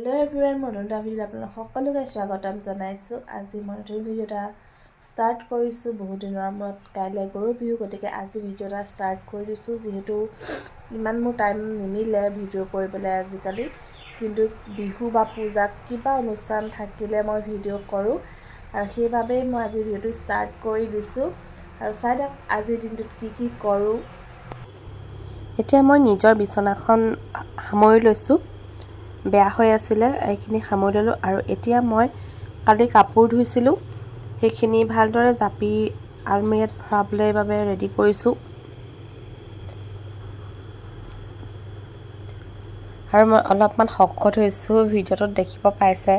Hello everyone, মই নতুন video' আপোনালোক সকলোকে স্বাগতম জনাইছো। আজি মই নতুন ভিডিঅ' এটা ষ্টাৰ্ট কৰিছো। বহুত দিনৰ মূৰত কাইলৈ গৰু বিহু, গতিকে আজি ভিডিঅ' এটা ষ্টাৰ্ট কৰি দিছো। যিহেতু ইমান মোৰ টাইম নিমিলে ভিডিঅ' কৰিবলৈ আজিকালি, কিন্তু বিহু বা পূজা কিবা অনুষ্ঠান থাকিলে মই ভিডিঅ' কৰোঁ, আৰু সেইবাবেই মই আজি ভিডিঅ'টো ষ্টাৰ্ট কৰি দিছো। আৰু চাই থাকক আজিৰ দিনটোত কি কৰোঁ। এতিয়া মই নিজৰ বিছনাখন সামৰি লৈছো। বেয়া হৈ আছিলে, এইখিনি সামৰি ললোঁ। আৰু এতিয়া মই কালি কাপোৰ ধুইছিলোঁ, সেইখিনি ভালদৰে জাপি আলমাৰীত ভৰাবলৈ বাবে ৰেডি কৰিছোঁ। আৰু মই অলপমান শকত হৈছোঁ, ভিডিঅ'টোত দেখিব পাইছে,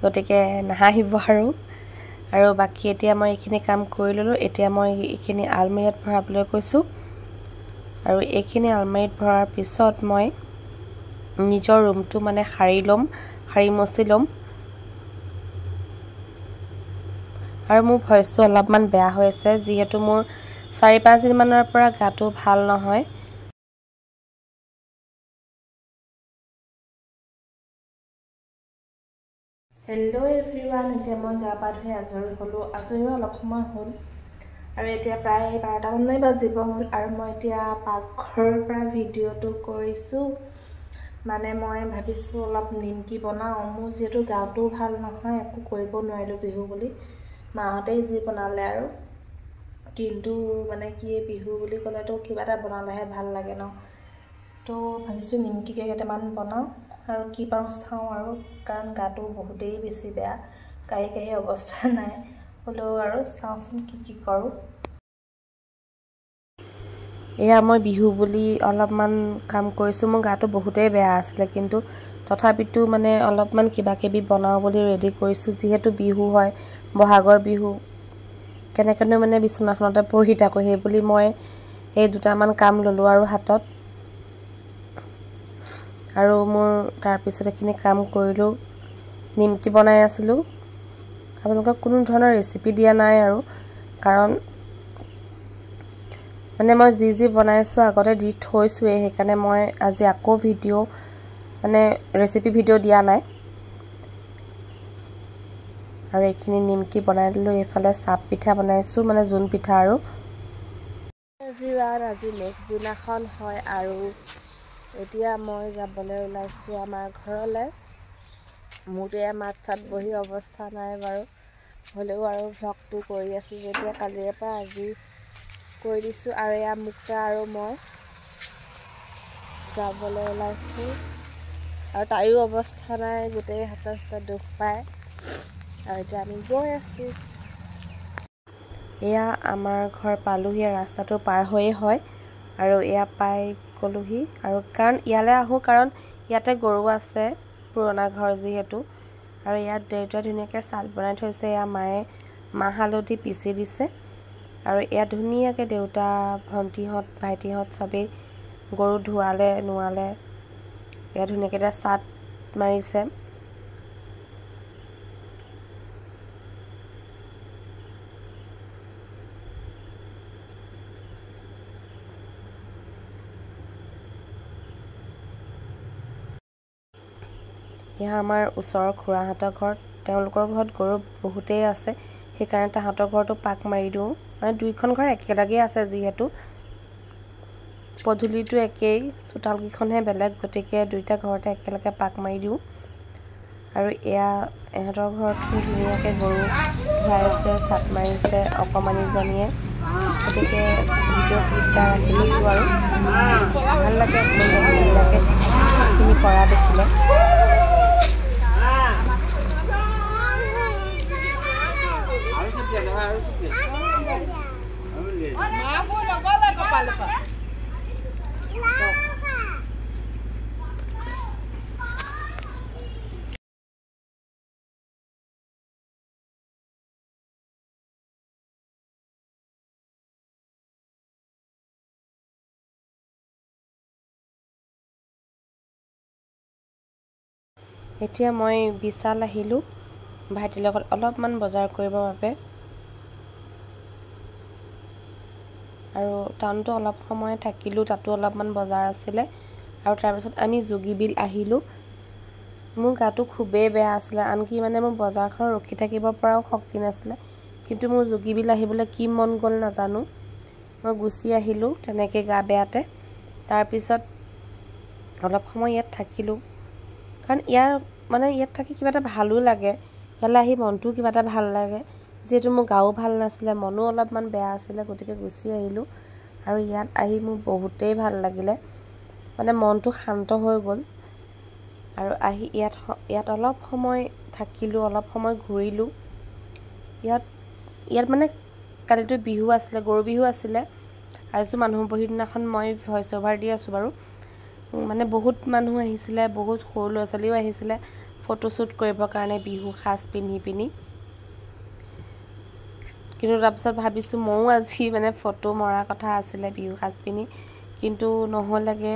গতিকে নাহাঁহিব আৰু বাকী এতিয়া মই এইখিনি কাম কৰি ল'লোঁ। এতিয়া মই এইখিনি আলমাৰীত ভৰাবলৈ কৈছোঁ, আৰু এইখিনি আলমাৰীত ভৰাৰ পিছত মই নিজৰ ৰুমটো মানে সাৰি মচি ল'ম। আৰু মোৰ ভইচটো অলপমান বেয়া হৈ আছে, যিহেতু মোৰ 4-5 দিনমানৰ পৰা গাটো ভাল নহয়। হেল্ল' এভৰিৱান, এতিয়া মই গা পা ধুই আজৰি হ'লোঁ। আজৰি অলপ সময় হ'ল, আৰু এতিয়া প্ৰায় 12টামানেই বাজিব হ'ল। আৰু মই এতিয়া পাকঘৰৰ পৰা ভিডিঅ'টো কৰিছোঁ। মানে মই ভাবিছোঁ অলপ নিমকি বনাওঁ। মোৰ যিহেতু গাটোও ভাল নহয়, একো কৰিব নোৱাৰিলোঁ বিহু বুলি, মাহঁতেই যি বনালে আৰু। কিন্তু মানে কি, বিহু বুলি ক'লেতো কিবা এটা বনালেহে ভাল লাগে ন। তো ভাবিছোঁ নিমকি কেইটামান বনাওঁ, আৰু কি পাৰোঁ চাওঁ আৰু, কাৰণ গাটো বহুতেই বেছি বেয়া, কাহি অৱস্থা নাই। হ'লেও আৰু চাওঁচোন কি কৰোঁ। এয়া মই বিহু বুলি অলপমান কাম কৰিছোঁ। মোৰ গাটো বহুতেই বেয়া আছিলে, কিন্তু তথাপিতো মানে অলপমান কিবাকিবি বনাওঁ বুলি ৰেডি কৰিছোঁ। যিহেতু বিহু হয়, বহাগৰ বিহু, কেনেকৈনো মানে বিচনাখনতে পঢ়ি থাকোঁ, সেইবুলি মই এই দুটামান কাম ল'লোঁ আৰু হাতত। আৰু মোৰ তাৰপিছত এইখিনি কাম কৰিলোঁ। নিমকি বনাই আছিলোঁ। আপোনালোকক কোনো ধৰণৰ ৰেচিপি দিয়া নাই আৰু, কাৰণ মানে মই যি বনাইছোঁ আগতে দি থৈছোঁৱেই, সেইকাৰণে মই আজি আকৌ ৰেচিপি ভিডিঅ' দিয়া নাই। আৰু এইখিনি নিমকি বনাই দিলোঁ। এইফালে চাপ পিঠা বনাইছোঁ, মানে জোন পিঠা। আৰু এভৰিৱান, আজি নেক্সট দিনাখন হয়, আৰু এতিয়া মই যাবলৈ ওলাইছোঁ আমাৰ ঘৰলৈ। মোৰতো এয়া মাত চাত বহি অৱস্থা নাই বাৰু, হ'লেও আৰু ভ্লগটো কৰি আছোঁ যেতিয়া কালিৰে পৰা আজি কৰি দিছোঁ। আৰু এয়া মুক্তা আৰু মই যাবলৈ ওলাইছোঁ, আৰু তাইৰো অৱস্থা নাই, গোটেই হাতে দুখ পায়। আৰু এতিয়া আমি গৈ আছোঁ। এয়া আমাৰ ঘৰ পালোহি, ৰাস্তাটো পাৰ হৈয়ে হয়, আৰু এয়া পাই গ'লোহি। আৰু কাৰণ ইয়ালৈ আহোঁ, কাৰণ ইয়াতে গৰু আছে, পুৰণা ঘৰ যিহেতু। আৰু ইয়াত দেউতাই ধুনীয়াকৈ চাট বনাই থৈছে। এয়া মায়ে মাহ হালধি পিচি দিছে, আৰু ইয়াত ধুনীয়াকৈ দেউতা, ভণ্টিহঁত, ভাইটিহঁত চবেই গৰু ধোৱালে নোৱালে। ইয়াত ধুনীয়াকৈ এতিয়া চাট মাৰিছে। এয়া আমাৰ ওচৰৰ খুৰাহঁতৰ ঘৰত, তেওঁলোকৰ ঘৰত গৰু বহুতেই আছে, সেইকাৰণে তাহাঁতৰ ঘৰতো পাক মাৰি দিওঁ। মানে দুইখন ঘৰ একেলগেই আছে, যিহেতু পদূলিটো একেই, চোতালকেইখনহে বেলেগ, গতিকে দুইটা ঘৰতে একেলগে পাক মাৰি দিওঁ। আৰু এয়া ইহঁতৰ ঘৰত ধুনীয়াকৈ গৰু ধুৱাইছে, চাট মাৰিছে অকণমানিজনীয়ে, গতিকে ভিডিঅ' ক্লিপ এটা ৰাখি লৈছোঁ। আৰু ভাল লাগে আপোনালোকে সেইখিনি কৰা দেখিলে। এতিয়া মই বিশাল আহিলোঁ ভাইটিৰ লগত অলপমান বজাৰ কৰিবৰ বাবে। আৰু টাউনটো অলপ সময় থাকিলোঁ, তাতো অলপমান বজাৰ আছিলে। আৰু তাৰপিছত আমি যোগীবিল আহিলোঁ। মোৰ গাটো খুবেই বেয়া আছিলে, আনকি মানে মোৰ বজাৰখন ৰখি থাকিব পৰাও শক্তি নাছিলে। কিন্তু মোৰ যোগীবিল আহিবলৈ কি মন গ'ল নাজানো, মই গুচি আহিলোঁ তেনেকৈ গা বেয়াতে। তাৰপিছত অলপ সময় ইয়াত থাকিলোঁ, কাৰণ ইয়াত থাকি কিবা এটা ভালো লাগে, ইয়ালৈ আহি মনটোও কিবা এটা ভাল লাগে। যিহেতু মোৰ গাও ভাল নাছিলে, মনো অলপমান বেয়া আছিলে, গতিকে গুচি আহিলোঁ। আৰু ইয়াত আহি মোৰ বহুতেই ভাল লাগিলে, মানে মনটো শান্ত হৈ গ'ল। আৰু আহি ইয়াত অলপ সময় থাকিলোঁ, অলপ সময় ঘূৰিলোঁ। ইয়াত মানে কালিতো বিহু আছিলে, গৰু বিহু আছিলে। আজিতো মানুহৰ বিহুৰ দিনাখন মই ভইচ অভাৰ দি আছোঁ বাৰু। মানে বহুত মানুহ আহিছিলে, বহুত সৰু ল'ৰা ছোৱালীও আহিছিলে ফটোশ্বুট কৰিবৰ কাৰণে বিহু সাজ পিন্ধি। কিন্তু তাৰপিছত ভাবিছোঁ ময়ো আজি মানে ফটো মৰাৰ কথা আছিলে বিহু সাজ পিন্ধি, কিন্তু নহ'লেগৈ।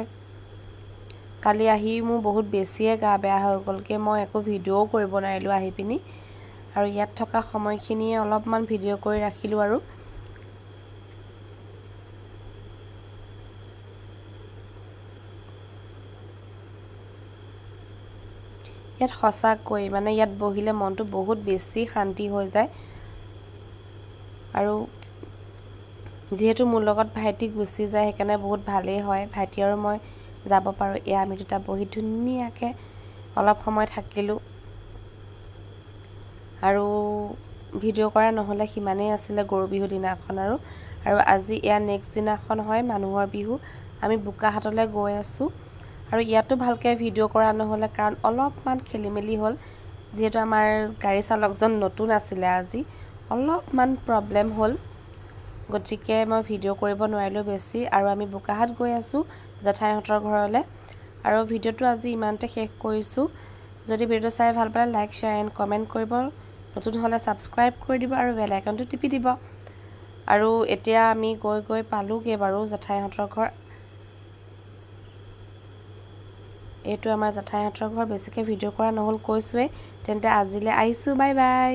কালি আহি মোৰ বহুত বেছিয়ে গা বেয়া হৈ গ'লগৈ, মই একো ভিডিঅ'ও কৰিব নোৱাৰিলোঁ আহি পিনি। আৰু ইয়াত থকা সময়খিনিয়ে অলপমান ভিডিঅ' কৰি ৰাখিলোঁ। আৰু ইয়াত সঁচাকৈ মানে ইয়াত বহিলে মনটো বহুত বেছি শান্তি হৈ যায়। আৰু যিহেতু মোৰ লগত ভাইটি গুচি যায়, সেইকাৰণে বহুত ভালেই হয়, ভাইটি আৰু মই যাব পাৰোঁ। আমি দুটা বহি ধুনীয়াকৈ অলপ সময় থাকিলোঁ। আৰু ভিডিঅ' কৰা নহ'লে সিমানেই আছিলে গৰু বিহু দিনাখন। আৰু আজি নেক্সট দিনাখন হয় মানুহৰ বিহু। আমি বোকাহাটলৈ গৈ আছোঁ, আৰু ইয়াতো ভালকৈ ভিডিঅ' কৰা নহ'লে, কাৰণ অলপমান খেলি মেলি হ'ল। যিহেতু আমাৰ গাড়ী চালকজন নতুন আছিলে, আজি অলপমান প্ৰব্লেম হ'ল, গতিকে মই ভিডিঅ' কৰিব নোৱাৰিলোঁ বেছি। আৰু আমি বোকাহাট গৈ আছোঁ জেঠাইহঁতৰ ঘৰলৈ। আৰু ভিডিঅ'টো আজি ইমানতে শেষ কৰিছোঁ। যদি ভিডিঅ'টো চাই ভাল পালে লাইক, শ্বেয়াৰ এণ্ড কমেণ্ট কৰিব। নতুন হ'লে ছাবস্ক্ৰাইব কৰি দিব আৰু বেল আইকনটো টিপি দিব। আৰু এতিয়া আমি গৈ পালোঁগৈ বাৰু জেঠাইহঁতৰ ঘৰ। এইটো আমাৰ জেঠাইহঁতৰ ঘৰ। বেছিকৈ ভিডিঅ' কৰা নহ'ল কৈছোঁৱেই। তেন্তে আজিলৈ আহিছোঁ, বাই বাই।